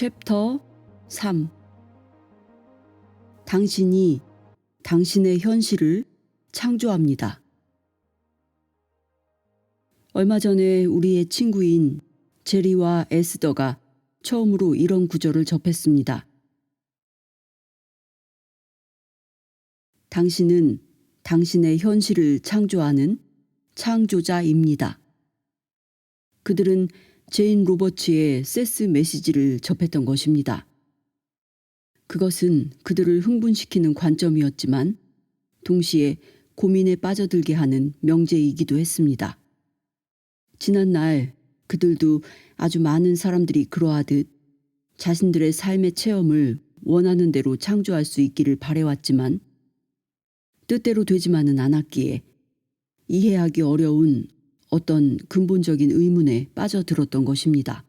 챕터 3. 당신이 당신의 현실을 창조합니다. 얼마 전에 우리의 친구인 제리와 에스더가 처음으로 이런 구절을 접했습니다. 당신은 당신의 현실을 창조하는 창조자입니다. 그들은 제인 로버츠의 세스 메시지를 접했던 것입니다. 그것은 그들을 흥분시키는 관점이었지만 동시에 고민에 빠져들게 하는 명제이기도 했습니다. 지난날 그들도 아주 많은 사람들이 그러하듯 자신들의 삶의 체험을 원하는 대로 창조할 수 있기를 바래왔지만 뜻대로 되지만은 않았기에 이해하기 어려운 어떤 근본적인 의문에 빠져들었던 것입니다.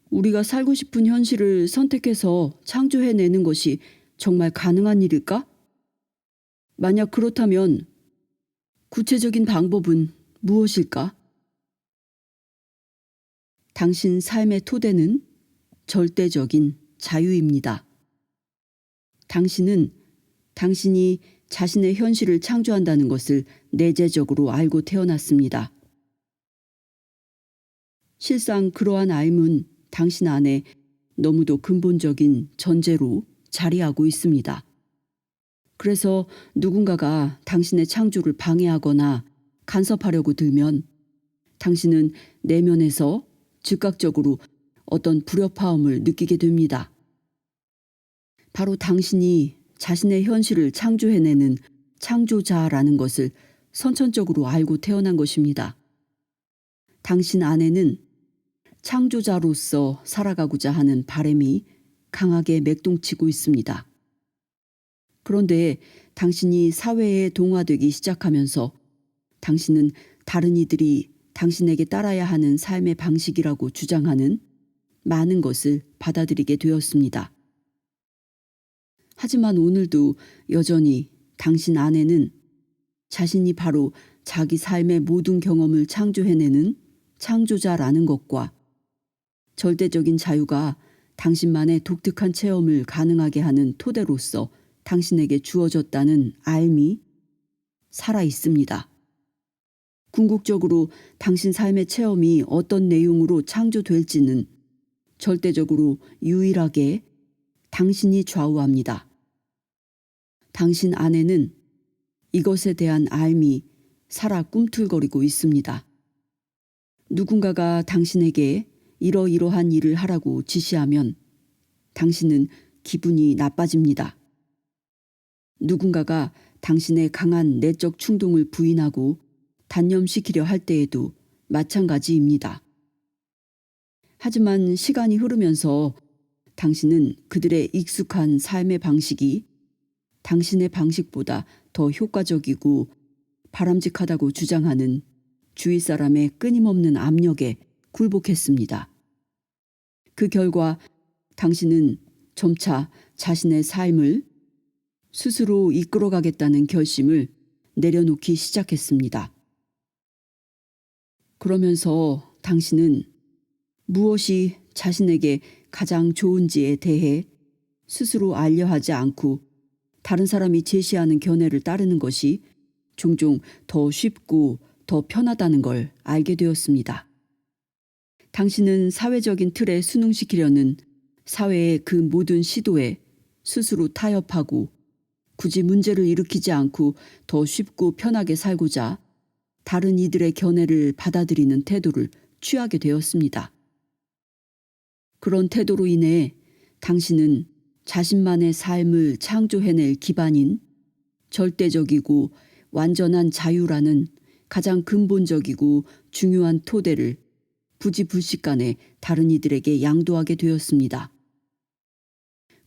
우리가 살고 싶은 현실을 선택해서 창조해내는 것이 정말 가능한 일일까? 만약 그렇다면 구체적인 방법은 무엇일까? 당신 삶의 토대는 절대적인 자유입니다. 당신은 당신이 자신의 현실을 창조한다는 것을 내재적으로 알고 태어났습니다. 실상 그러한 알문 당신 안에 너무도 근본적인 전제로 자리하고 있습니다. 그래서 누군가가 당신의 창조를 방해하거나 간섭하려고 들면 당신은 내면에서 즉각적으로 어떤 불협화음을 느끼게 됩니다. 바로 당신이 자신의 현실을 창조해내는 창조자라는 것을 선천적으로 알고 태어난 것입니다. 당신 안에는 창조자로서 살아가고자 하는 바람이 강하게 맥동치고 있습니다. 그런데 당신이 사회에 동화되기 시작하면서 당신은 다른 이들이 당신에게 따라야 하는 삶의 방식이라고 주장하는 많은 것을 받아들이게 되었습니다. 하지만 오늘도 여전히 당신 안에는 자신이 바로 자기 삶의 모든 경험을 창조해내는 창조자라는 것과 절대적인 자유가 당신만의 독특한 체험을 가능하게 하는 토대로서 당신에게 주어졌다는 알미 살아 있습니다. 궁극적으로 당신 삶의 체험이 어떤 내용으로 창조될지는 절대적으로 유일하게 당신이 좌우합니다. 당신 안에는 이것에 대한 알미 살아 꿈틀거리고 있습니다. 누군가가 당신에게 이러이러한 일을 하라고 지시하면 당신은 기분이 나빠집니다. 누군가가 당신의 강한 내적 충동을 부인하고 단념시키려 할 때에도 마찬가지입니다. 하지만 시간이 흐르면서 당신은 그들의 익숙한 삶의 방식이 당신의 방식보다 더 효과적이고 바람직하다고 주장하는 주위 사람의 끊임없는 압력에 굴복했습니다. 그 결과 당신은 점차 자신의 삶을 스스로 이끌어가겠다는 결심을 내려놓기 시작했습니다. 그러면서 당신은 무엇이 자신에게 가장 좋은지에 대해 스스로 알려하지 않고 다른 사람이 제시하는 견해를 따르는 것이 종종 더 쉽고 더 편하다는 걸 알게 되었습니다. 당신은 사회적인 틀에 순응시키려는 사회의 그 모든 시도에 스스로 타협하고 굳이 문제를 일으키지 않고 더 쉽고 편하게 살고자 다른 이들의 견해를 받아들이는 태도를 취하게 되었습니다. 그런 태도로 인해 당신은 자신만의 삶을 창조해낼 기반인 절대적이고 완전한 자유라는 가장 근본적이고 중요한 토대를 부지불식간에 다른 이들에게 양도하게 되었습니다.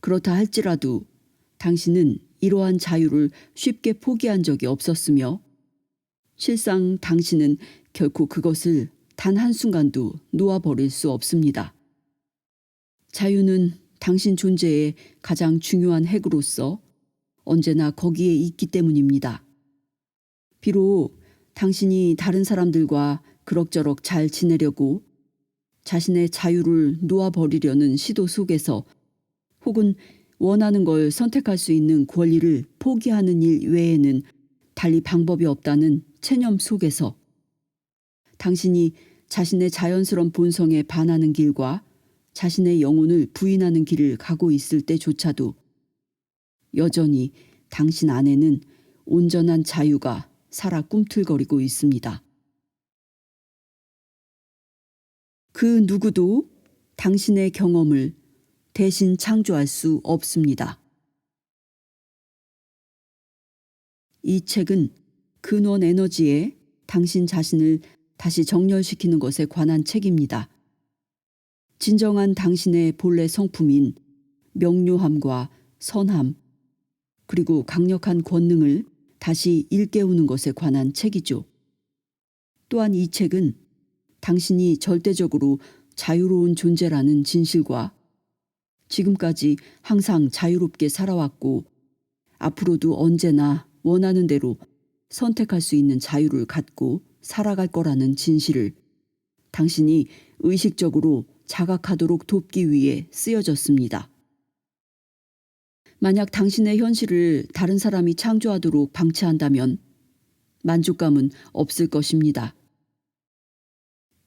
그렇다 할지라도 당신은 이러한 자유를 쉽게 포기한 적이 없었으며 실상 당신은 결코 그것을 단 한순간도 놓아버릴 수 없습니다. 자유는 당신 존재의 가장 중요한 핵으로서 언제나 거기에 있기 때문입니다. 비록 당신이 다른 사람들과 그럭저럭 잘 지내려고 자신의 자유를 놓아버리려는 시도 속에서 혹은 원하는 걸 선택할 수 있는 권리를 포기하는 일 외에는 달리 방법이 없다는 체념 속에서 당신이 자신의 자연스러운 본성에 반하는 길과 자신의 영혼을 부인하는 길을 가고 있을 때조차도 여전히 당신 안에는 온전한 자유가 살아 꿈틀거리고 있습니다. 그 누구도 당신의 경험을 대신 창조할 수 없습니다. 이 책은 근원 에너지에 당신 자신을 다시 정렬시키는 것에 관한 책입니다. 진정한 당신의 본래 성품인 명료함과 선함, 그리고 강력한 권능을 다시 일깨우는 것에 관한 책이죠. 또한 이 책은 당신이 절대적으로 자유로운 존재라는 진실과 지금까지 항상 자유롭게 살아왔고 앞으로도 언제나 원하는 대로 선택할 수 있는 자유를 갖고 살아갈 거라는 진실을 당신이 의식적으로 자각하도록 돕기 위해 쓰여졌습니다. 만약 당신의 현실을 다른 사람이 창조하도록 방치한다면 만족감은 없을 것입니다.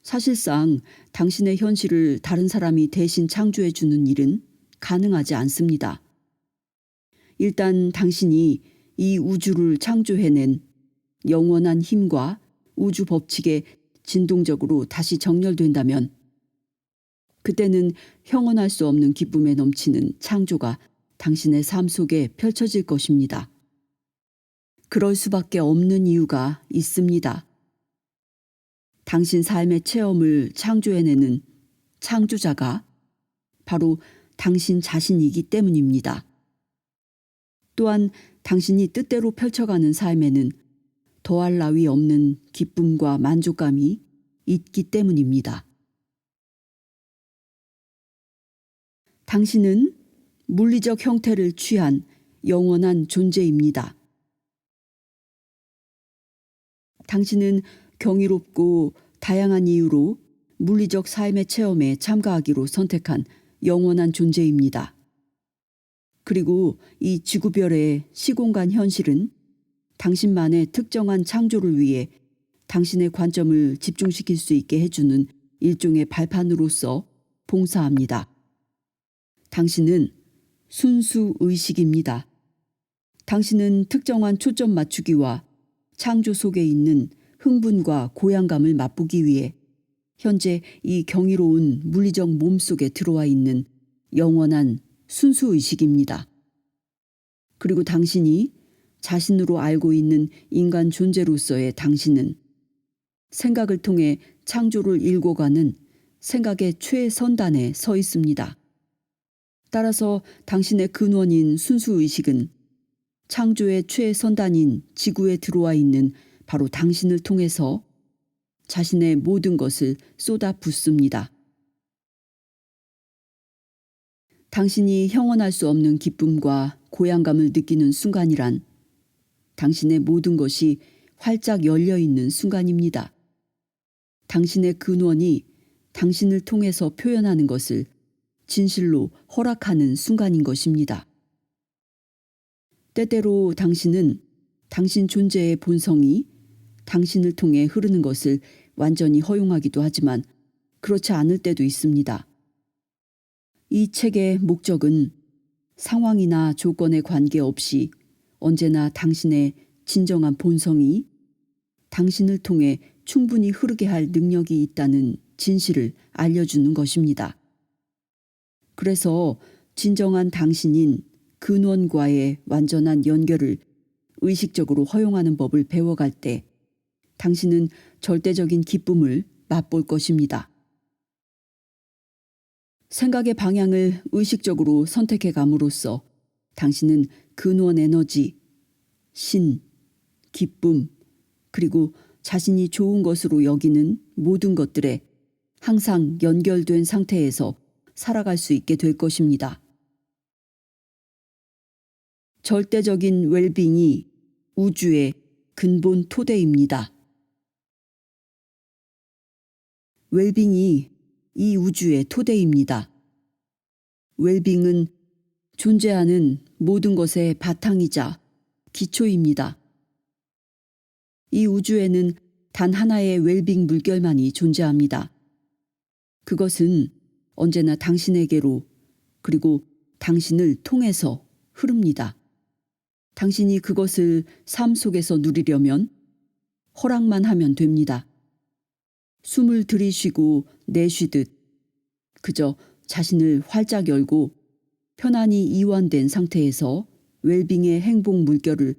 사실상 당신의 현실을 다른 사람이 대신 창조해 주는 일은 가능하지 않습니다. 일단 당신이 이 우주를 창조해낸 영원한 힘과 우주 법칙에 진동적으로 다시 정렬된다면 그때는 형언할 수 없는 기쁨에 넘치는 창조가 당신의 삶 속에 펼쳐질 것입니다. 그럴 수밖에 없는 이유가 있습니다. 당신 삶의 체험을 창조해내는 창조자가 바로 당신 자신이기 때문입니다. 또한 당신이 뜻대로 펼쳐가는 삶에는 더할 나위 없는 기쁨과 만족감이 있기 때문입니다. 당신은 물리적 형태를 취한 영원한 존재입니다. 당신은 경이롭고 다양한 이유로 물리적 삶의 체험에 참가하기로 선택한 영원한 존재입니다. 그리고 이 지구별의 시공간 현실은 당신만의 특정한 창조를 위해 당신의 관점을 집중시킬 수 있게 해주는 일종의 발판으로서 봉사합니다. 당신은 순수 의식입니다. 당신은 특정한 초점 맞추기와 창조 속에 있는 흥분과 고양감을 맛보기 위해 현재 이 경이로운 물리적 몸 속에 들어와 있는 영원한 순수 의식입니다. 그리고 당신이 자신으로 알고 있는 인간 존재로서의 당신은 생각을 통해 창조를 일궈가는 생각의 최선단에 서 있습니다. 따라서 당신의 근원인 순수 의식은 창조의 최선단인 지구에 들어와 있는 바로 당신을 통해서 자신의 모든 것을 쏟아붓습니다. 당신이 형언할 수 없는 기쁨과 고양감을 느끼는 순간이란 당신의 모든 것이 활짝 열려있는 순간입니다. 당신의 근원이 당신을 통해서 표현하는 것을 진실로 허락하는 순간인 것입니다. 때때로 당신은 당신 존재의 본성이 당신을 통해 흐르는 것을 완전히 허용하기도 하지만 그렇지 않을 때도 있습니다. 이 책의 목적은 상황이나 조건에 관계없이 언제나 당신의 진정한 본성이 당신을 통해 충분히 흐르게 할 능력이 있다는 진실을 알려주는 것입니다. 그래서 진정한 당신인 근원과의 완전한 연결을 의식적으로 허용하는 법을 배워갈 때 당신은 절대적인 기쁨을 맛볼 것입니다. 생각의 방향을 의식적으로 선택해 감으로써 당신은 근원 에너지, 신, 기쁨, 그리고 자신이 좋은 것으로 여기는 모든 것들에 항상 연결된 상태에서 살아갈 수 있게 될 것입니다. 절대적인 웰빙이 우주의 근본 토대입니다. 웰빙이 이 우주의 토대입니다. 웰빙은 존재하는 모든 것의 바탕이자 기초입니다. 이 우주에는 단 하나의 웰빙 물결만이 존재합니다. 그것은 언제나 당신에게로 그리고 당신을 통해서 흐릅니다. 당신이 그것을 삶 속에서 누리려면 허락만 하면 됩니다. 숨을 들이쉬고 내쉬듯 그저 자신을 활짝 열고 편안히 이완된 상태에서 웰빙의 행복 물결을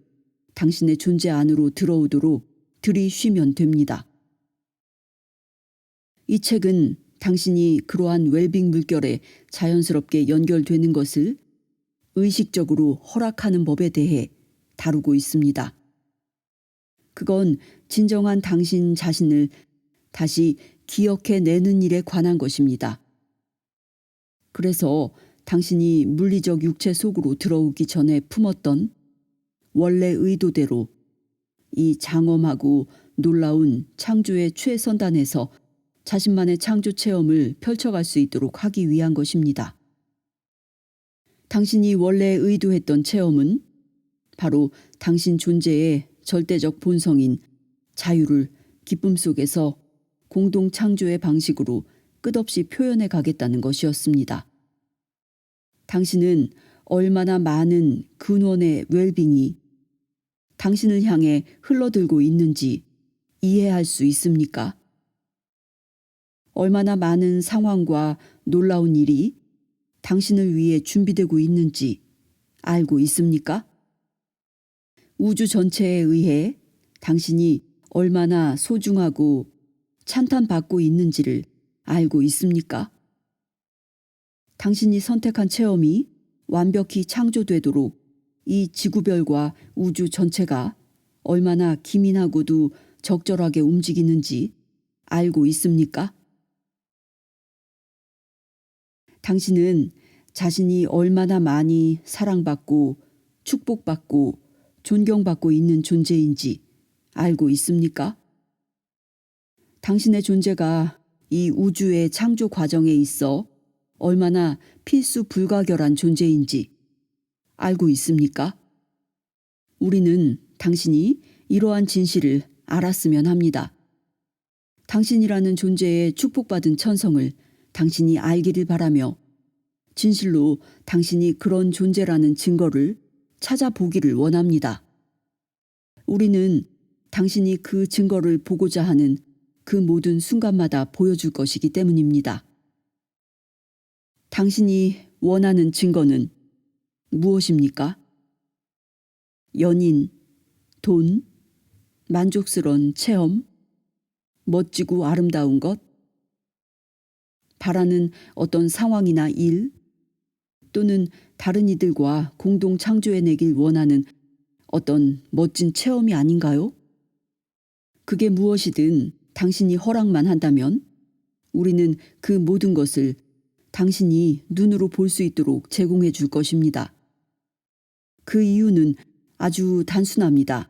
당신의 존재 안으로 들어오도록 들이쉬면 됩니다. 이 책은 당신이 그러한 웰빙 물결에 자연스럽게 연결되는 것을 의식적으로 허락하는 법에 대해 다루고 있습니다. 그건 진정한 당신 자신을 다시 기억해내는 일에 관한 것입니다. 그래서 당신이 물리적 육체 속으로 들어오기 전에 품었던 원래 의도대로 이 장엄하고 놀라운 창조의 최선단에서 자신만의 창조 체험을 펼쳐갈 수 있도록 하기 위한 것입니다. 당신이 원래 의도했던 체험은 바로 당신 존재의 절대적 본성인 자유를 기쁨 속에서 공동 창조의 방식으로 끝없이 표현해 가겠다는 것이었습니다. 당신은 얼마나 많은 근원의 웰빙이 당신을 향해 흘러들고 있는지 이해할 수 있습니까? 얼마나 많은 상황과 놀라운 일이 당신을 위해 준비되고 있는지 알고 있습니까? 우주 전체에 의해 당신이 얼마나 소중하고 찬탄받고 있는지를 알고 있습니까? 당신이 선택한 체험이 완벽히 창조되도록 이 지구별과 우주 전체가 얼마나 기민하고도 적절하게 움직이는지 알고 있습니까? 당신은 자신이 얼마나 많이 사랑받고 축복받고 존경받고 있는 존재인지 알고 있습니까? 당신의 존재가 이 우주의 창조 과정에 있어 얼마나 필수 불가결한 존재인지 알고 있습니까? 우리는 당신이 이러한 진실을 알았으면 합니다. 당신이라는 존재의 축복받은 천성을 당신이 알기를 바라며 진실로 당신이 그런 존재라는 증거를 찾아보기를 원합니다. 우리는 당신이 그 증거를 보고자 하는 그 모든 순간마다 보여줄 것이기 때문입니다. 당신이 원하는 증거는 무엇입니까? 연인, 돈, 만족스러운 체험, 멋지고 아름다운 것, 바라는 어떤 상황이나 일, 또는 다른 이들과 공동 창조해내길 원하는 어떤 멋진 체험이 아닌가요? 그게 무엇이든 당신이 허락만 한다면 우리는 그 모든 것을 당신이 눈으로 볼 수 있도록 제공해 줄 것입니다. 그 이유는 아주 단순합니다.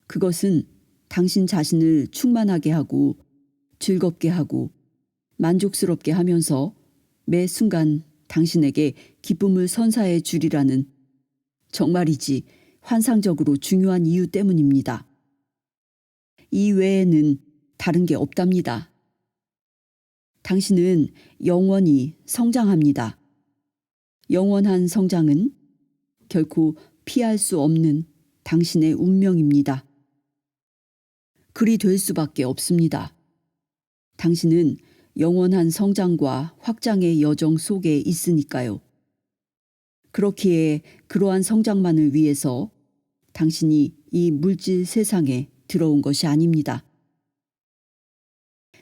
그것은 당신 자신을 충만하게 하고 즐겁게 하고 만족스럽게 하면서 매 순간 당신에게 기쁨을 선사해 주리라는 정말이지 환상적으로 중요한 이유 때문입니다. 이 외에는 다른 게 없답니다. 당신은 영원히 성장합니다. 영원한 성장은 결코 피할 수 없는 당신의 운명입니다. 그리 될 수밖에 없습니다. 당신은 영원한 성장과 확장의 여정 속에 있으니까요. 그렇기에 그러한 성장만을 위해서 당신이 이 물질 세상에 들어온 것이 아닙니다.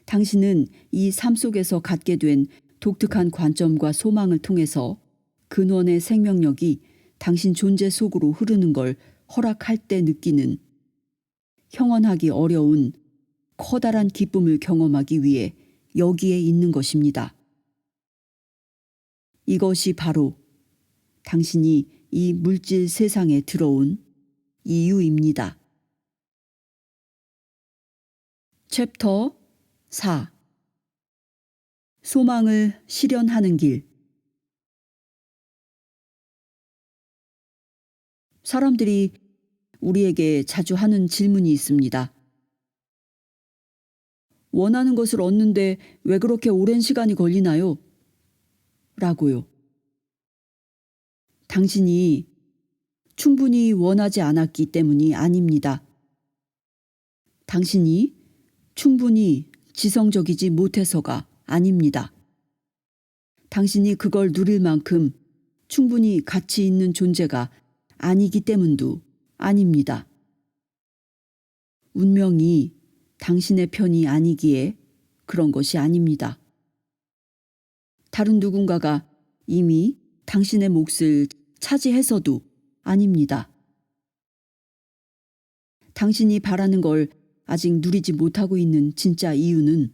당신은 이 삶 속에서 갖게 된 독특한 관점과 소망을 통해서 근원의 생명력이 당신 존재 속으로 흐르는 걸 허락할 때 느끼는 형언하기 어려운 커다란 기쁨을 경험하기 위해 여기에 있는 것입니다. 이것이 바로 당신이 이 물질 세상에 들어온 이유입니다. 챕터 4 소망을 실현하는 길. 사람들이 우리에게 자주 하는 질문이 있습니다. 원하는 것을 얻는데 왜 그렇게 오랜 시간이 걸리나요? 라고요. 당신이 충분히 원하지 않았기 때문이 아닙니다. 당신이 충분히 지성적이지 못해서가 아닙니다. 당신이 그걸 누릴 만큼 충분히 가치 있는 존재가 아니기 때문도 아닙니다. 운명이 당신의 편이 아니기에 그런 것이 아닙니다. 다른 누군가가 이미 당신의 몫을 차지해서도 아닙니다. 당신이 바라는 걸 아직 누리지 못하고 있는 진짜 이유는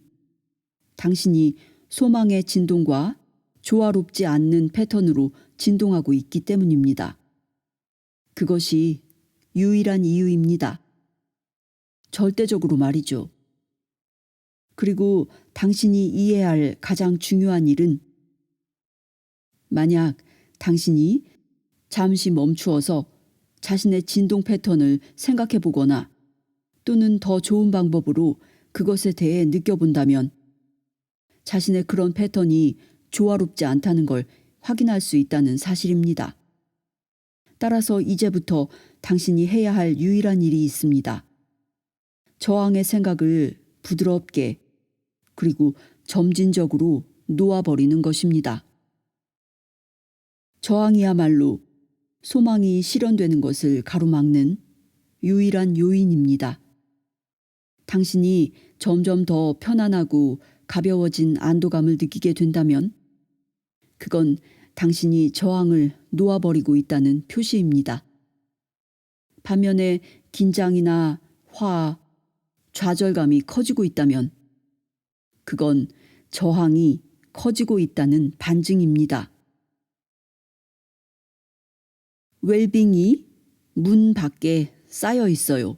당신이 소망의 진동과 조화롭지 않는 패턴으로 진동하고 있기 때문입니다. 그것이 유일한 이유입니다. 절대적으로 말이죠. 그리고 당신이 이해해야 할 가장 중요한 일은 만약 당신이 잠시 멈추어서 자신의 진동 패턴을 생각해 보거나 또는 더 좋은 방법으로 그것에 대해 느껴본다면 자신의 그런 패턴이 조화롭지 않다는 걸 확인할 수 있다는 사실입니다. 따라서 이제부터 당신이 해야 할 유일한 일이 있습니다. 저항의 생각을 부드럽게 그리고 점진적으로 놓아버리는 것입니다. 저항이야말로 소망이 실현되는 것을 가로막는 유일한 요인입니다. 당신이 점점 더 편안하고 가벼워진 안도감을 느끼게 된다면 그건 당신이 저항을 놓아버리고 있다는 표시입니다. 반면에 긴장이나 화, 좌절감이 커지고 있다면 그건 저항이 커지고 있다는 반증입니다. 웰빙이 문 밖에 쌓여 있어요.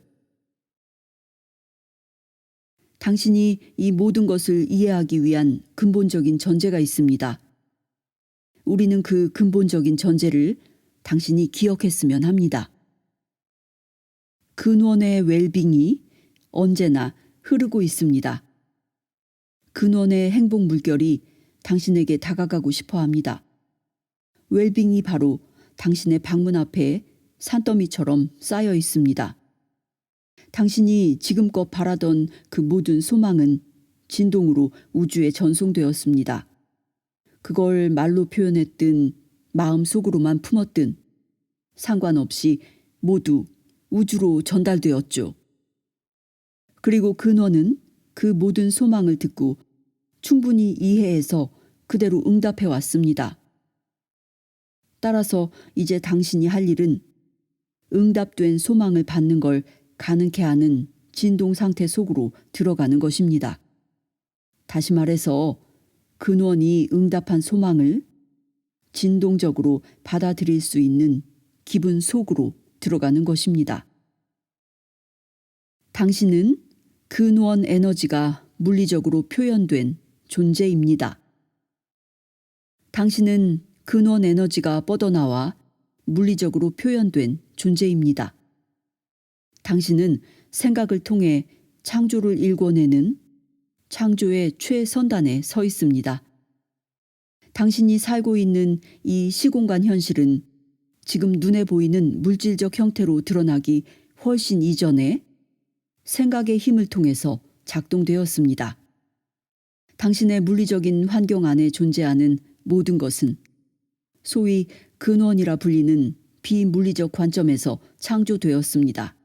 당신이 이 모든 것을 이해하기 위한 근본적인 전제가 있습니다. 우리는 그 근본적인 전제를 당신이 기억했으면 합니다. 근원의 웰빙이 언제나 흐르고 있습니다. 근원의 행복 물결이 당신에게 다가가고 싶어 합니다. 웰빙이 바로 당신의 방문 앞에 산더미처럼 쌓여 있습니다. 당신이 지금껏 바라던 그 모든 소망은 진동으로 우주에 전송되었습니다. 그걸 말로 표현했든 마음속으로만 품었든 상관없이 모두 우주로 전달되었죠. 그리고 근원은 그 모든 소망을 듣고 충분히 이해해서 그대로 응답해 왔습니다. 따라서 이제 당신이 할 일은 응답된 소망을 받는 걸 가능케 하는 진동 상태 속으로 들어가는 것입니다. 다시 말해서 근원이 응답한 소망을 진동적으로 받아들일 수 있는 기분 속으로 들어가는 것입니다. 당신은 근원 에너지가 물리적으로 표현된 존재입니다. 당신은 근원 에너지가 뻗어나와 물리적으로 표현된 존재입니다. 당신은 생각을 통해 창조를 일궈내는 창조의 최선단에 서 있습니다. 당신이 살고 있는 이 시공간 현실은 지금 눈에 보이는 물질적 형태로 드러나기 훨씬 이전에 생각의 힘을 통해서 작동되었습니다. 당신의 물리적인 환경 안에 존재하는 모든 것은 소위 근원이라 불리는 비물리적 관점에서 창조되었습니다.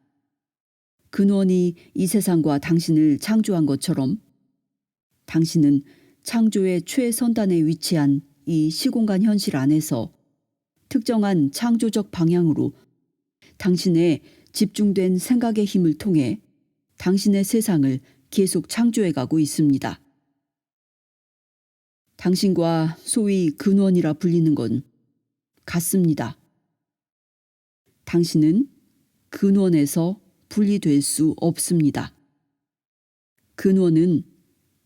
근원이 이 세상과 당신을 창조한 것처럼 당신은 창조의 최선단에 위치한 이 시공간 현실 안에서 특정한 창조적 방향으로 당신의 집중된 생각의 힘을 통해 당신의 세상을 계속 창조해가고 있습니다. 당신과 소위 근원이라 불리는 건 같습니다. 당신은 근원에서 분리될 수 없습니다. 근원은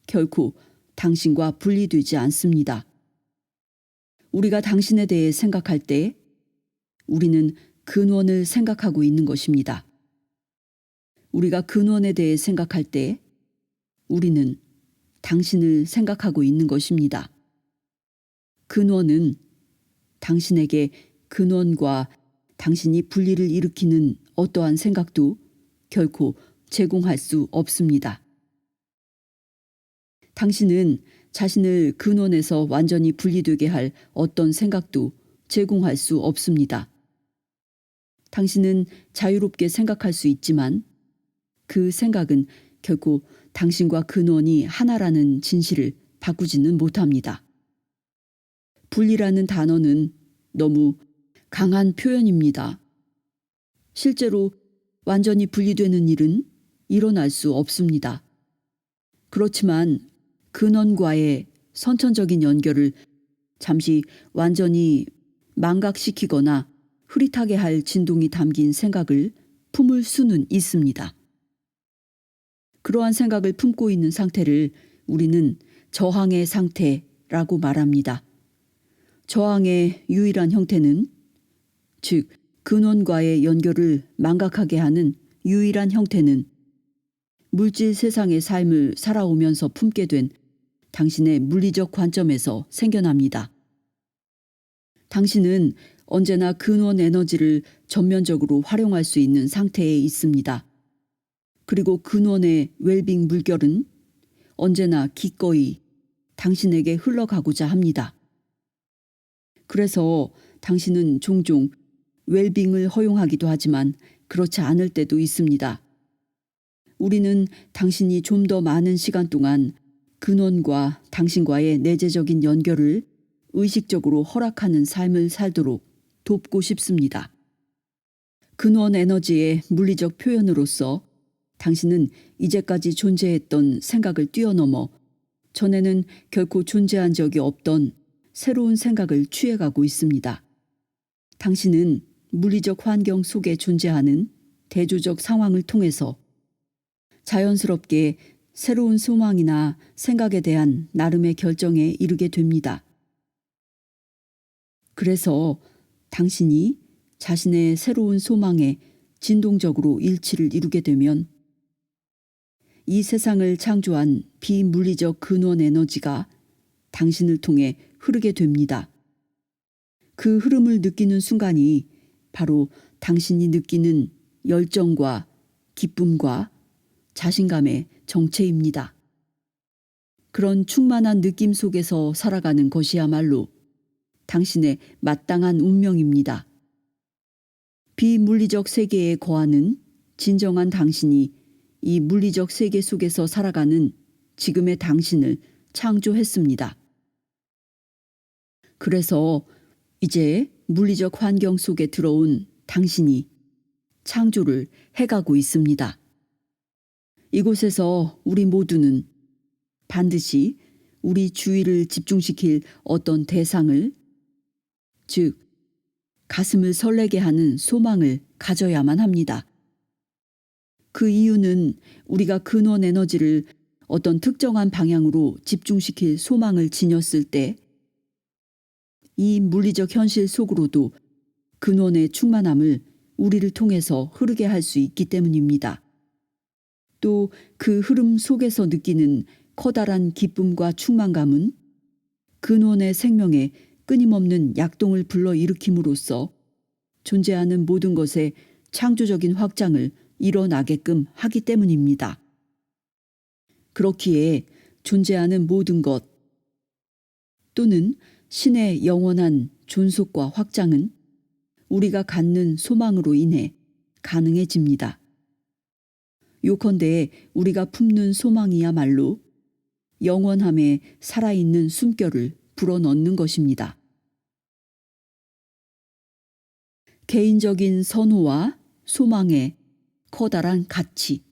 결코 당신과 분리되지 않습니다. 우리가 당신에 대해 생각할 때 우리는 근원을 생각하고 있는 것입니다. 우리가 근원에 대해 생각할 때 우리는 당신을 생각하고 있는 것입니다. 근원은 당신에게 근원과 당신이 분리를 일으키는 어떠한 생각도 결코 제공할 수 없습니다. 당신은 자신을 근원에서 완전히 분리되게 할 어떤 생각도 제공할 수 없습니다. 당신은 자유롭게 생각할 수 있지만 그 생각은 결코 당신과 근원이 하나라는 진실을 바꾸지는 못합니다. 분리라는 단어는 너무 강한 표현입니다. 실제로 완전히 분리되는 일은 일어날 수 없습니다. 그렇지만 근원과의 선천적인 연결을 잠시 완전히 망각시키거나 흐릿하게 할 진동이 담긴 생각을 품을 수는 있습니다. 그러한 생각을 품고 있는 상태를 우리는 저항의 상태라고 말합니다. 저항의 유일한 형태는, 즉 근원과의 연결을 망각하게 하는 유일한 형태는 물질 세상의 삶을 살아오면서 품게 된 당신의 물리적 관점에서 생겨납니다. 당신은 언제나 근원 에너지를 전면적으로 활용할 수 있는 상태에 있습니다. 그리고 근원의 웰빙 물결은 언제나 기꺼이 당신에게 흘러가고자 합니다. 그래서 당신은 종종 웰빙을 허용하기도 하지만 그렇지 않을 때도 있습니다. 우리는 당신이 좀 더 많은 시간 동안 근원과 당신과의 내재적인 연결을 의식적으로 허락하는 삶을 살도록 돕고 싶습니다. 근원 에너지의 물리적 표현으로서 당신은 이제까지 존재했던 생각을 뛰어넘어 전에는 결코 존재한 적이 없던 새로운 생각을 취해가고 있습니다. 당신은 물리적 환경 속에 존재하는 대조적 상황을 통해서 자연스럽게 새로운 소망이나 생각에 대한 나름의 결정에 이르게 됩니다. 그래서 당신이 자신의 새로운 소망에 진동적으로 일치를 이루게 되면 이 세상을 창조한 비물리적 근원 에너지가 당신을 통해 흐르게 됩니다. 그 흐름을 느끼는 순간이 바로 당신이 느끼는 열정과 기쁨과 자신감의 정체입니다. 그런 충만한 느낌 속에서 살아가는 것이야말로 당신의 마땅한 운명입니다. 비물리적 세계에 거하는 진정한 당신이 이 물리적 세계 속에서 살아가는 지금의 당신을 창조했습니다. 그래서 이제 물리적 환경 속에 들어온 당신이 창조를 해가고 있습니다. 이곳에서 우리 모두는 반드시 우리 주의를 집중시킬 어떤 대상을, 즉 가슴을 설레게 하는 소망을 가져야만 합니다. 그 이유는 우리가 근원 에너지를 어떤 특정한 방향으로 집중시킬 소망을 지녔을 때 이 물리적 현실 속으로도 근원의 충만함을 우리를 통해서 흐르게 할 수 있기 때문입니다. 또 그 흐름 속에서 느끼는 커다란 기쁨과 충만감은 근원의 생명에 끊임없는 약동을 불러일으킴으로써 존재하는 모든 것의 창조적인 확장을 일어나게끔 하기 때문입니다. 그렇기에 존재하는 모든 것 또는 신의 영원한 존속과 확장은 우리가 갖는 소망으로 인해 가능해집니다. 요컨대 우리가 품는 소망이야말로 영원함에 살아있는 숨결을 불어넣는 것입니다. 개인적인 선호와 소망의 커다란 가치.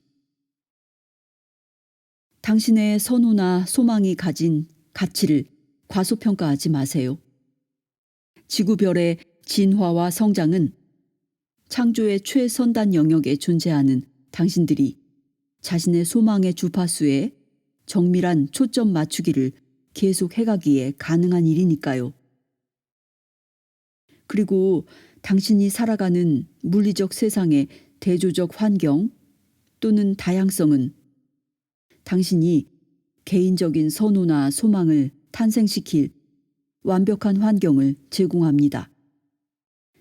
당신의 선호나 소망이 가진 가치를 과소평가하지 마세요. 지구별의 진화와 성장은 창조의 최선단 영역에 존재하는 당신들이 자신의 소망의 주파수에 정밀한 초점 맞추기를 계속 해가기에 가능한 일이니까요. 그리고 당신이 살아가는 물리적 세상의 대조적 환경 또는 다양성은 당신이 개인적인 선호나 소망을 탄생시킬 완벽한 환경을 제공합니다.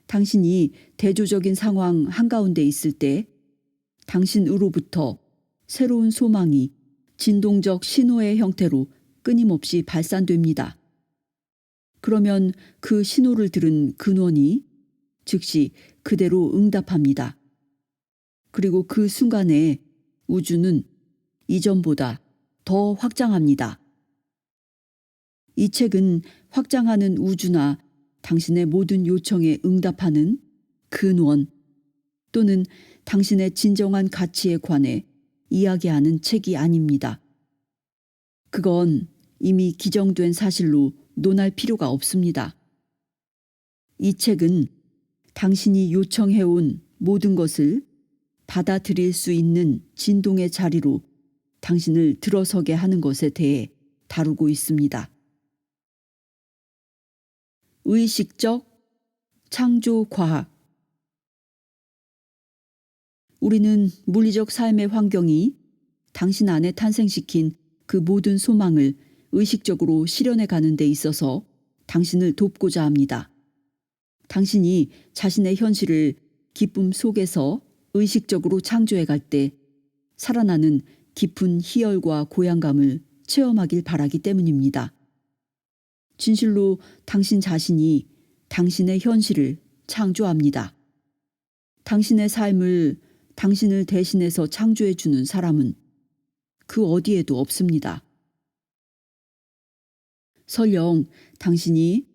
당신이 대조적인 상황 한가운데 있을 때 당신으로부터 새로운 소망이 진동적 신호의 형태로 끊임없이 발산됩니다. 그러면 그 신호를 들은 근원이 즉시 그대로 응답합니다. 그리고 그 순간에 우주는 이전보다 더 확장합니다. 이 책은 확장하는 우주나 당신의 모든 요청에 응답하는 근원 또는 당신의 진정한 가치에 관해 이야기하는 책이 아닙니다. 그건 이미 기정된 사실로 논할 필요가 없습니다. 이 책은 당신이 요청해온 모든 것을 받아들일 수 있는 진동의 자리로 당신을 들어서게 하는 것에 대해 다루고 있습니다. 의식적 창조 과학. 우리는 물리적 삶의 환경이 당신 안에 탄생시킨 그 모든 소망을 의식적으로 실현해 가는 데 있어서 당신을 돕고자 합니다. 당신이 자신의 현실을 기쁨 속에서 의식적으로 창조해 갈 때 살아나는 깊은 희열과 고향감을 체험하길 바라기 때문입니다. 진실로 당신 자신이 당신의 현실을 창조합니다. 당신의 삶을 당신을 대신해서 창조해 주는 사람은 그 어디에도 없습니다. 설령 당신이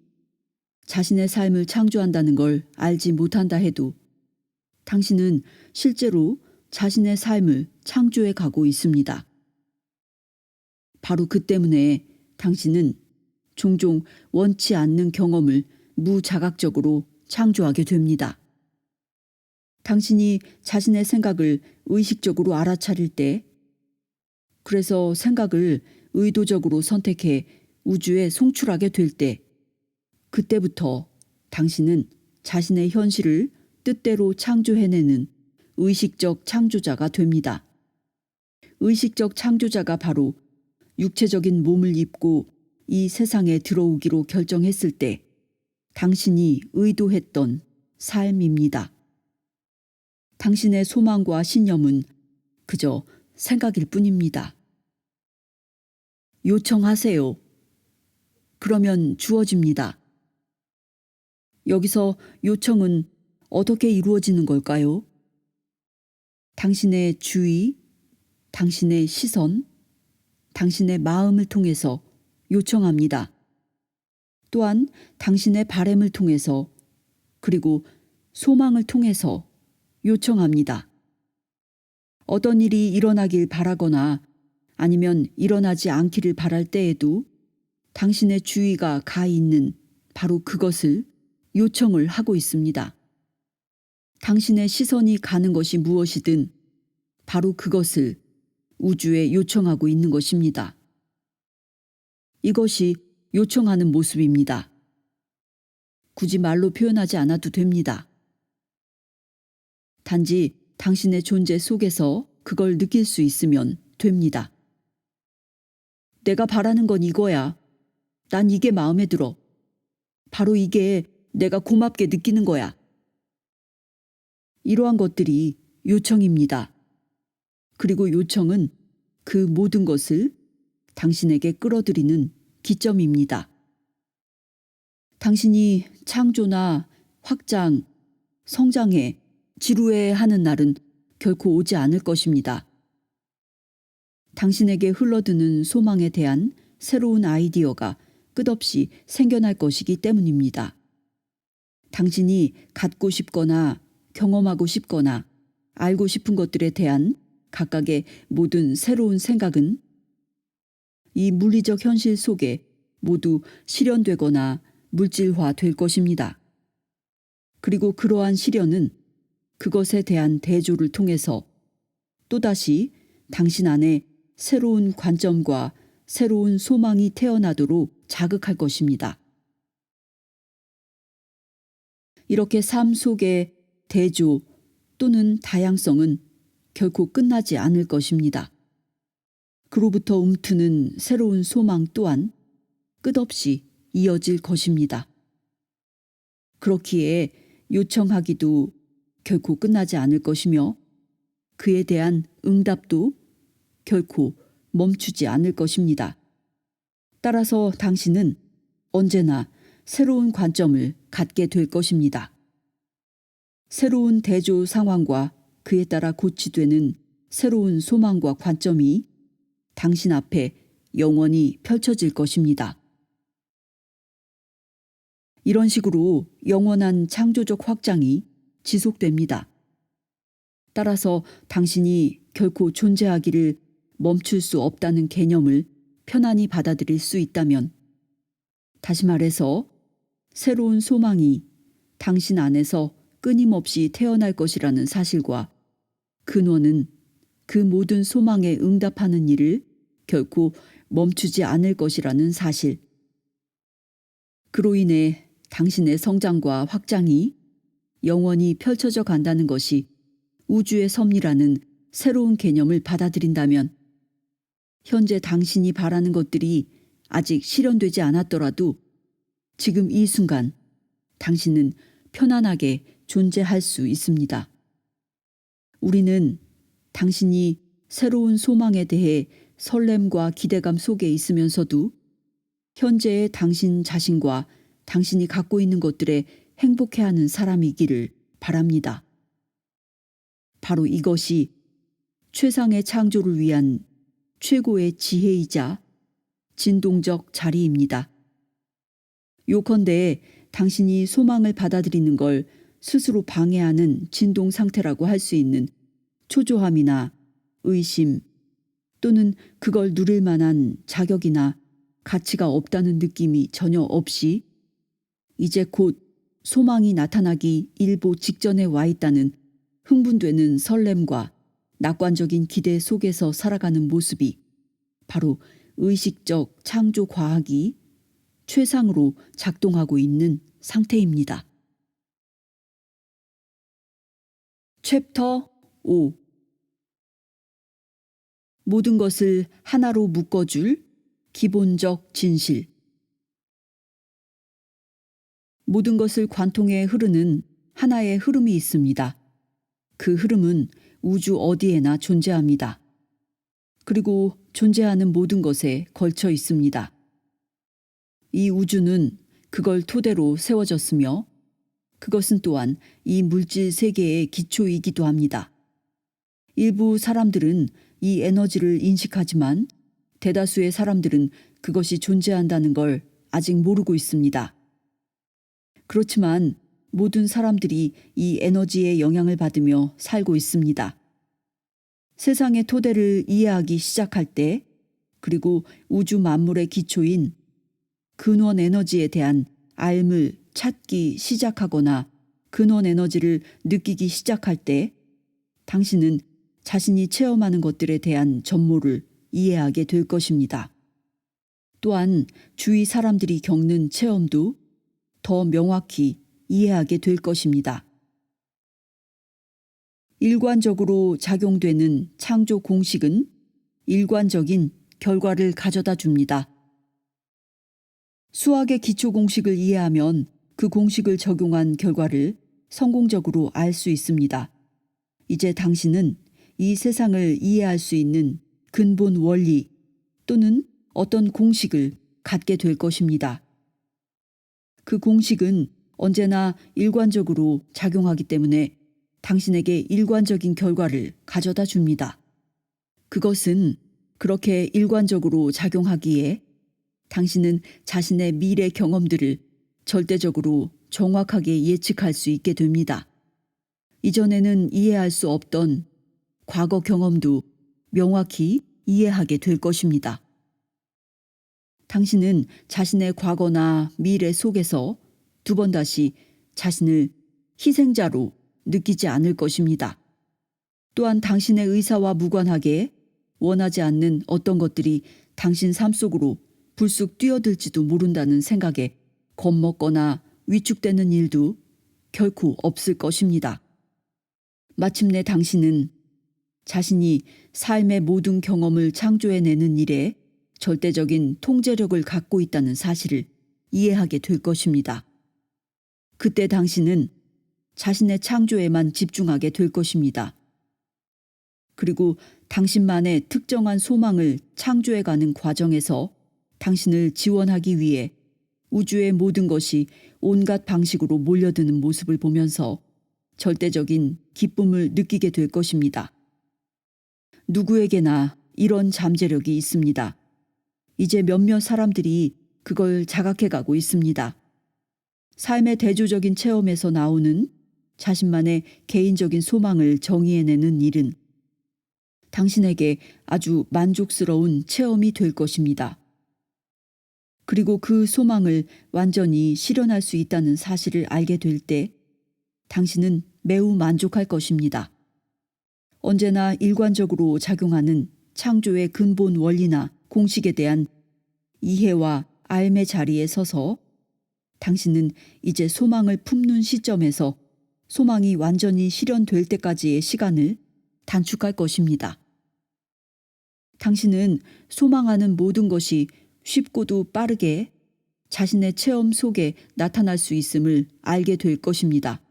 자신의 삶을 창조한다는 걸 알지 못한다 해도 당신은 실제로 자신의 삶을 창조해 가고 있습니다. 바로 그 때문에 당신은 종종 원치 않는 경험을 무자각적으로 창조하게 됩니다. 당신이 자신의 생각을 의식적으로 알아차릴 때, 그래서 생각을 의도적으로 선택해 우주에 송출하게 될 때, 그때부터 당신은 자신의 현실을 뜻대로 창조해내는 의식적 창조자가 됩니다. 의식적 창조자가 바로 육체적인 몸을 입고 이 세상에 들어오기로 결정했을 때 당신이 의도했던 삶입니다. 당신의 소망과 신념은 그저 생각일 뿐입니다. 요청하세요. 그러면 주어집니다. 여기서 요청은 어떻게 이루어지는 걸까요? 당신의 주의, 당신의 시선, 당신의 마음을 통해서 요청합니다. 또한 당신의 바램을 통해서 그리고 소망을 통해서 요청합니다. 어떤 일이 일어나길 바라거나 아니면 일어나지 않기를 바랄 때에도 당신의 주의가 가 있는 바로 그것을 요청을 하고 있습니다. 당신의 시선이 가는 것이 무엇이든 바로 그것을 우주에 요청하고 있는 것입니다. 이것이 요청하는 모습입니다. 굳이 말로 표현하지 않아도 됩니다. 단지 당신의 존재 속에서 그걸 느낄 수 있으면 됩니다. 내가 바라는 건 이거야. 난 이게 마음에 들어. 바로 이게 내가 고맙게 느끼는 거야. 이러한 것들이 요청입니다. 그리고 요청은 그 모든 것을 당신에게 끌어들이는 기점입니다. 당신이 창조나 확장, 성장해, 지루해 하는 날은 결코 오지 않을 것입니다. 당신에게 흘러드는 소망에 대한 새로운 아이디어가 끝없이 생겨날 것이기 때문입니다. 당신이 갖고 싶거나 경험하고 싶거나 알고 싶은 것들에 대한 각각의 모든 새로운 생각은 이 물리적 현실 속에 모두 실현되거나 물질화 될 것입니다. 그리고 그러한 실현은 그것에 대한 대조를 통해서 또다시 당신 안에 새로운 관점과 새로운 소망이 태어나도록 자극할 것입니다. 이렇게 삶 속의 대조 또는 다양성은 결코 끝나지 않을 것입니다. 그로부터 움트는 새로운 소망 또한 끝없이 이어질 것입니다. 그렇기에 요청하기도 결코 끝나지 않을 것이며 그에 대한 응답도 결코 멈추지 않을 것입니다. 따라서 당신은 언제나 새로운 관점을 갖게 될 것입니다. 새로운 대조 상황과 그에 따라 고치되는 새로운 소망과 관점이 당신 앞에 영원히 펼쳐질 것입니다. 이런 식으로 영원한 창조적 확장이 지속됩니다. 따라서 당신이 결코 존재하기를 멈출 수 없다는 개념을 편안히 받아들일 수 있다면, 다시 말해서 새로운 소망이 당신 안에서 끊임없이 태어날 것이라는 사실과 근원은 그 모든 소망에 응답하는 일을 결코 멈추지 않을 것이라는 사실. 그로 인해 당신의 성장과 확장이 영원히 펼쳐져 간다는 것이 우주의 섭리라는 새로운 개념을 받아들인다면, 현재 당신이 바라는 것들이 아직 실현되지 않았더라도 지금 이 순간 당신은 편안하게 존재할 수 있습니다. 우리는 당신이 새로운 소망에 대해 설렘과 기대감 속에 있으면서도 현재의 당신 자신과 당신이 갖고 있는 것들에 행복해하는 사람이기를 바랍니다. 바로 이것이 최상의 창조를 위한 최고의 지혜이자 진동적 자리입니다. 요컨대 당신이 소망을 받아들이는 걸 스스로 방해하는 진동 상태라고 할 수 있는 초조함이나 의심 또는 그걸 누릴 만한 자격이나 가치가 없다는 느낌이 전혀 없이 이제 곧 소망이 나타나기 일보 직전에 와 있다는 흥분되는 설렘과 낙관적인 기대 속에서 살아가는 모습이 바로 의식적 창조 과학이 최상으로 작동하고 있는 상태입니다. 챕터 5. 모든 것을 하나로 묶어줄 기본적 진실. 모든 것을 관통해 흐르는 하나의 흐름이 있습니다. 그 흐름은 우주 어디에나 존재합니다. 그리고 존재하는 모든 것에 걸쳐 있습니다. 이 우주는 그걸 토대로 세워졌으며 그것은 또한 이 물질 세계의 기초이기도 합니다. 일부 사람들은 이 에너지를 인식하지만 대다수의 사람들은 그것이 존재한다는 걸 아직 모르고 있습니다. 그렇지만 모든 사람들이 이 에너지의 영향을 받으며 살고 있습니다. 세상의 토대를 이해하기 시작할 때, 그리고 우주 만물의 기초인 근원 에너지에 대한 알을 찾기 시작하거나 근원 에너지를 느끼기 시작할 때 당신은 자신이 체험하는 것들에 대한 전모를 이해하게 될 것입니다. 또한 주위 사람들이 겪는 체험도 더 명확히 이해하게 될 것입니다. 일관적으로 작용되는 창조 공식은 일관적인 결과를 가져다 줍니다. 수학의 기초 공식을 이해하면 그 공식을 적용한 결과를 성공적으로 알 수 있습니다. 이제 당신은 이 세상을 이해할 수 있는 근본 원리 또는 어떤 공식을 갖게 될 것입니다. 그 공식은 언제나 일관적으로 작용하기 때문에 당신에게 일관적인 결과를 가져다 줍니다. 그것은 그렇게 일관적으로 작용하기에 당신은 자신의 미래 경험들을 절대적으로 정확하게 예측할 수 있게 됩니다. 이전에는 이해할 수 없던 과거 경험도 명확히 이해하게 될 것입니다. 당신은 자신의 과거나 미래 속에서 두 번 다시 자신을 희생자로 느끼지 않을 것입니다. 또한 당신의 의사와 무관하게 원하지 않는 어떤 것들이 당신 삶 속으로 불쑥 뛰어들지도 모른다는 생각에 겁먹거나 위축되는 일도 결코 없을 것입니다. 마침내 당신은 자신이 삶의 모든 경험을 창조해내는 일에 절대적인 통제력을 갖고 있다는 사실을 이해하게 될 것입니다. 그때 당신은 자신의 창조에만 집중하게 될 것입니다. 그리고 당신만의 특정한 소망을 창조해가는 과정에서 당신을 지원하기 위해 우주의 모든 것이 온갖 방식으로 몰려드는 모습을 보면서 절대적인 기쁨을 느끼게 될 것입니다. 누구에게나 이런 잠재력이 있습니다. 이제 몇몇 사람들이 그걸 자각해가고 있습니다. 삶의 대조적인 체험에서 나오는 자신만의 개인적인 소망을 정의해내는 일은 당신에게 아주 만족스러운 체험이 될 것입니다. 그리고 그 소망을 완전히 실현할 수 있다는 사실을 알게 될 때 당신은 매우 만족할 것입니다. 언제나 일관적으로 작용하는 창조의 근본 원리나 공식에 대한 이해와 알의 자리에 서서 당신은 이제 소망을 품는 시점에서 소망이 완전히 실현될 때까지의 시간을 단축할 것입니다. 당신은 소망하는 모든 것이 쉽고도 빠르게 자신의 체험 속에 나타날 수 있음을 알게 될 것입니다.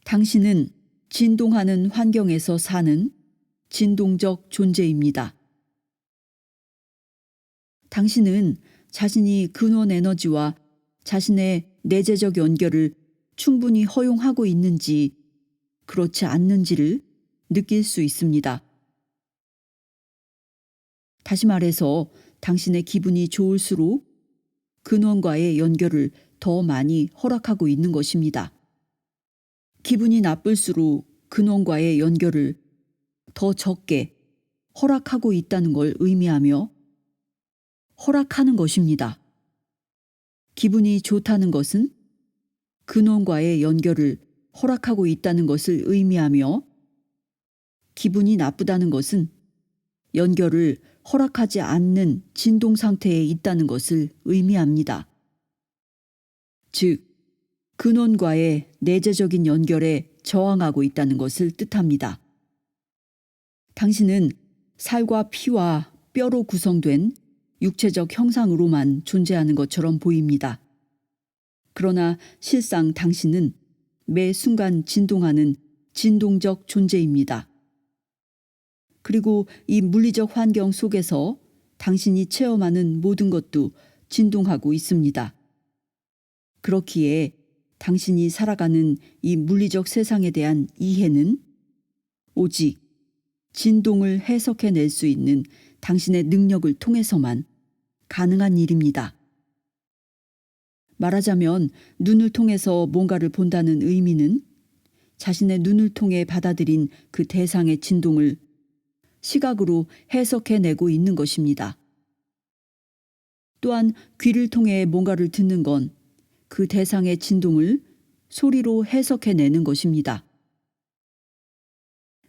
당신은 진동하는 환경에서 사는 진동적 존재입니다. 당신은 자신이 근원 에너지와 자신의 내재적 연결을 충분히 허용하고 있는지 그렇지 않는지를 느낄 수 있습니다. 다시 말해서 당신의 기분이 좋을수록 근원과의 연결을 더 많이 허락하고 있는 것입니다. 기분이 나쁠수록 근원과의 연결을 더 적게 허락하고 있다는 걸 의미하며 허락하는 것입니다. 기분이 좋다는 것은 근원과의 연결을 허락하고 있다는 것을 의미하며 기분이 나쁘다는 것은 연결을 허락하지 않는 진동 상태에 있다는 것을 의미합니다. 즉, 근원과의 내재적인 연결에 저항하고 있다는 것을 뜻합니다. 당신은 살과 피와 뼈로 구성된 육체적 형상으로만 존재하는 것처럼 보입니다. 그러나 실상 당신은 매 순간 진동하는 진동적 존재입니다. 그리고 이 물리적 환경 속에서 당신이 체험하는 모든 것도 진동하고 있습니다. 그렇기에 당신이 살아가는 이 물리적 세상에 대한 이해는 오직 진동을 해석해낼 수 있는 당신의 능력을 통해서만 가능한 일입니다. 말하자면 눈을 통해서 뭔가를 본다는 의미는 자신의 눈을 통해 받아들인 그 대상의 진동을 시각으로 해석해내고 있는 것입니다. 또한 귀를 통해 뭔가를 듣는 건 그 대상의 진동을 소리로 해석해내는 것입니다.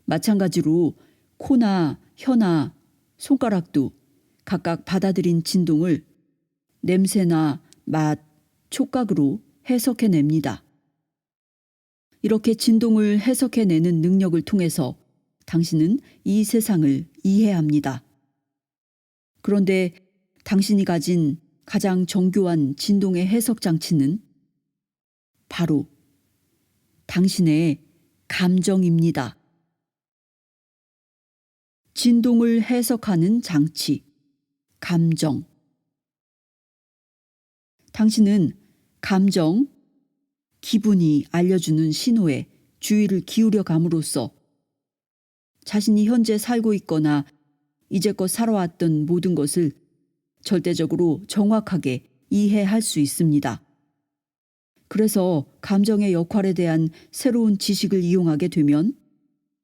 마찬가지로 코나 혀나 손가락도 각각 받아들인 진동을 냄새나 맛, 촉각으로 해석해냅니다. 이렇게 진동을 해석해내는 능력을 통해서 당신은 이 세상을 이해합니다. 그런데 당신이 가진 가장 정교한 진동의 해석 장치는 바로 당신의 감정입니다. 진동을 해석하는 장치, 감정. 당신은 감정, 기분이 알려주는 신호에 주의를 기울여 감으로써 자신이 현재 살고 있거나 이제껏 살아왔던 모든 것을 절대적으로 정확하게 이해할 수 있습니다. 그래서 감정의 역할에 대한 새로운 지식을 이용하게 되면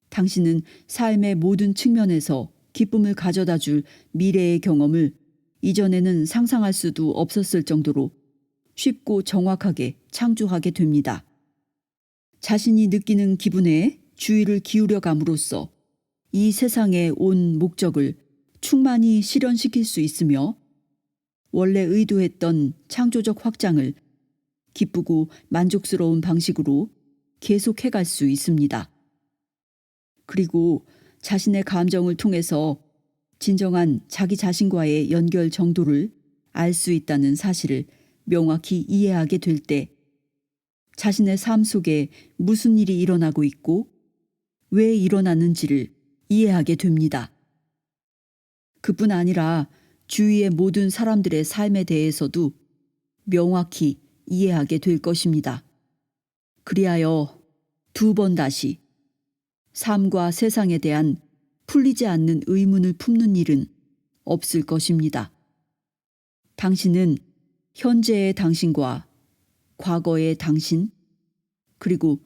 당신은 삶의 모든 측면에서 기쁨을 가져다 줄 미래의 경험을 이전에는 상상할 수도 없었을 정도로 쉽고 정확하게 창조하게 됩니다. 자신이 느끼는 기분에 주의를 기울여 감으로써 이 세상에 온 목적을 충만히 실현시킬 수 있으며 원래 의도했던 창조적 확장을 기쁘고 만족스러운 방식으로 계속해 갈 수 있습니다. 그리고 자신의 감정을 통해서 진정한 자기 자신과의 연결 정도를 알 수 있다는 사실을 명확히 이해하게 될 때 자신의 삶 속에 무슨 일이 일어나고 있고 왜 일어나는지를 이해하게 됩니다. 그뿐 아니라 주위의 모든 사람들의 삶에 대해서도 명확히 이해하게 될 것입니다. 그리하여 두 번 다시 삶과 세상에 대한 풀리지 않는 의문을 품는 일은 없을 것입니다. 당신은 현재의 당신과 과거의 당신, 그리고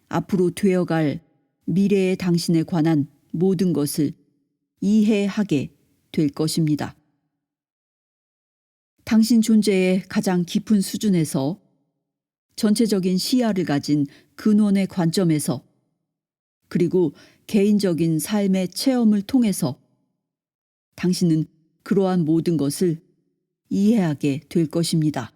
앞으로 되어갈 미래의 당신에 관한 모든 것을 이해하게 될 것입니다. 당신 존재의 가장 깊은 수준에서 전체적인 시야를 가진 근원의 관점에서 그리고 개인적인 삶의 체험을 통해서 당신은 그러한 모든 것을 이해하게 될 것입니다.